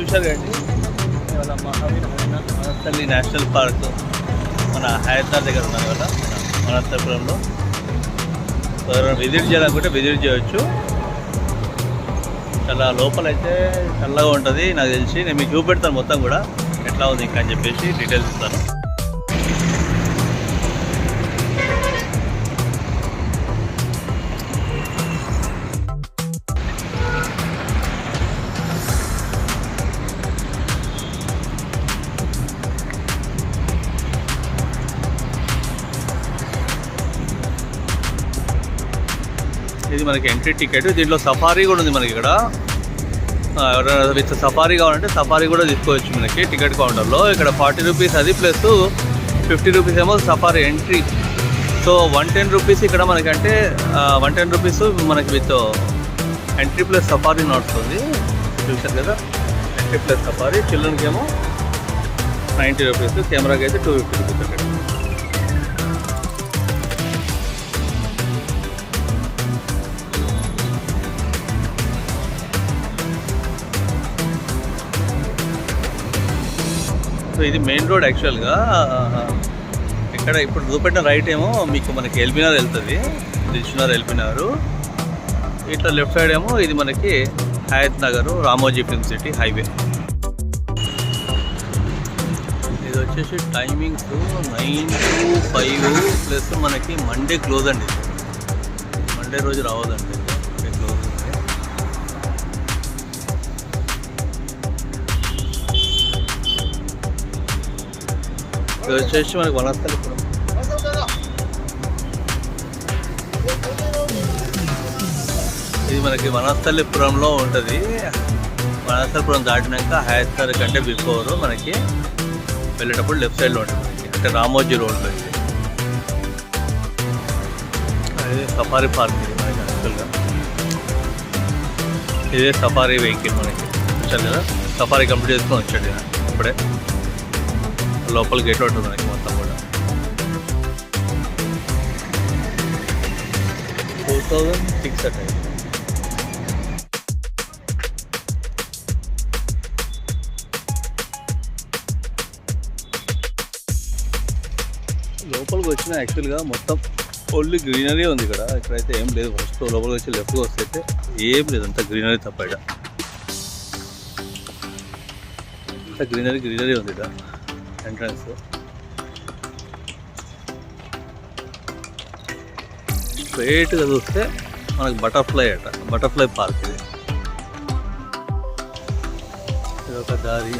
చూశారు కండి ఇవాళ మహావీర్ వనస్థలి నేషనల్ పార్క్ మన హైదరాబాద్ దగ్గర ఉన్నాం ఇవాళ అనంతపురంలో. ఎవరైనా విజిట్ చేయాలనుకుంటే విజిట్ చేయవచ్చు. చాలా లోపలైతే చల్లగా ఉంటుంది నాకు తెలిసి. నేను మీకు చూపెడతాను మొత్తం కూడా ఎట్లా ఉంది ఇంకా అని చెప్పేసి డీటెయిల్స్ ఇస్తాను. ఇది మనకి ఎంట్రీ టికెట్. దీంట్లో సఫారీ కూడా ఉంది మనకి ఇక్కడ. ఎవరైనా విత్ సఫారీ కావాలంటే సఫారీ కూడా తీసుకోవచ్చు మనకి టికెట్ కౌంటర్లో. ఇక్కడ 40 రూపీస్ అది ప్లస్ 50 రూపీస్ ఏమో సఫారీ ఎంట్రీ. సో 110 రూపీస్ ఇక్కడ మనకి, అంటే 110 రూపీస్ మనకి విత్ ఎంట్రీ ప్లస్ సఫారీ నడుస్తుంది. చూసారు కదా, ఎంట్రీ ప్లస్ సఫారీ. చిల్డ్రన్కి ఏమో 90 రూపీస్, కెమెరాకి అయితే 250 రూపీస్ అక్కడ. సో ఇది మెయిన్ రోడ్ యాక్చువల్గా. ఇక్కడ ఇప్పుడు చూపెట్టిన రైట్ ఏమో మీకు మనకి ఎల్బీనగర్ వెళ్తుంది, దిల్సుఖ్నగర్ ఎల్బీనగర్. ఇట్లా లెఫ్ట్ సైడ్ ఏమో ఇది మనకి Hayathnagar Ramoji film city highway. ఇది వచ్చేసి టైమింగ్స్ 9 to 5 ప్లస్ మనకి మండే క్లోజ్ అండి. మండే రోజు రావద్దండి, క్లోజ్ ఉంది. ఇది వచ్చేసి మనకి వనస్థలిపురం. ఇది మనకి వనస్థలిపురంలో ఉంటుంది. వనస్థలిపురం దాటినాక హయత్ నగర్ కంటే బిఫోర్ మనకి వెళ్ళేటప్పుడు లెఫ్ట్ సైడ్లో ఉంటుంది మనకి, అంటే రామోజీ రోడ్లో. ఇది అదే సఫారీ పార్క్ ఇది మనకి యాక్చువల్గా. ఇదే సఫారీ వెహికల్ మనకి. వచ్చారు కదా, సఫారీ కంప్లీట్ చేసుకొని వచ్చాడు ఇప్పుడే. లోపల గేట్ ఉంటుంది మనకి మొత్తం కూడా. 2006 అట. లోపలికి వచ్చిన యాక్చువల్గా మొత్తం ఓన్లీ గ్రీనరీ ఉంది ఇక్కడ. ఇక్కడైతే ఏం లేదు. ఫస్ట్ లోపలికి వచ్చి లెఫ్ట్గా వస్తే అయితే ఏం లేదు, అంత గ్రీనరీ తప్ప. అంత గ్రీనరీ ఉంది ఇక్కడ ఎంట్రన్స్. స్ట్రైట్గా చూస్తే మనకి బటర్ఫ్లై అట, బటర్ఫ్లై పార్క్. ఇది ఒక దారి.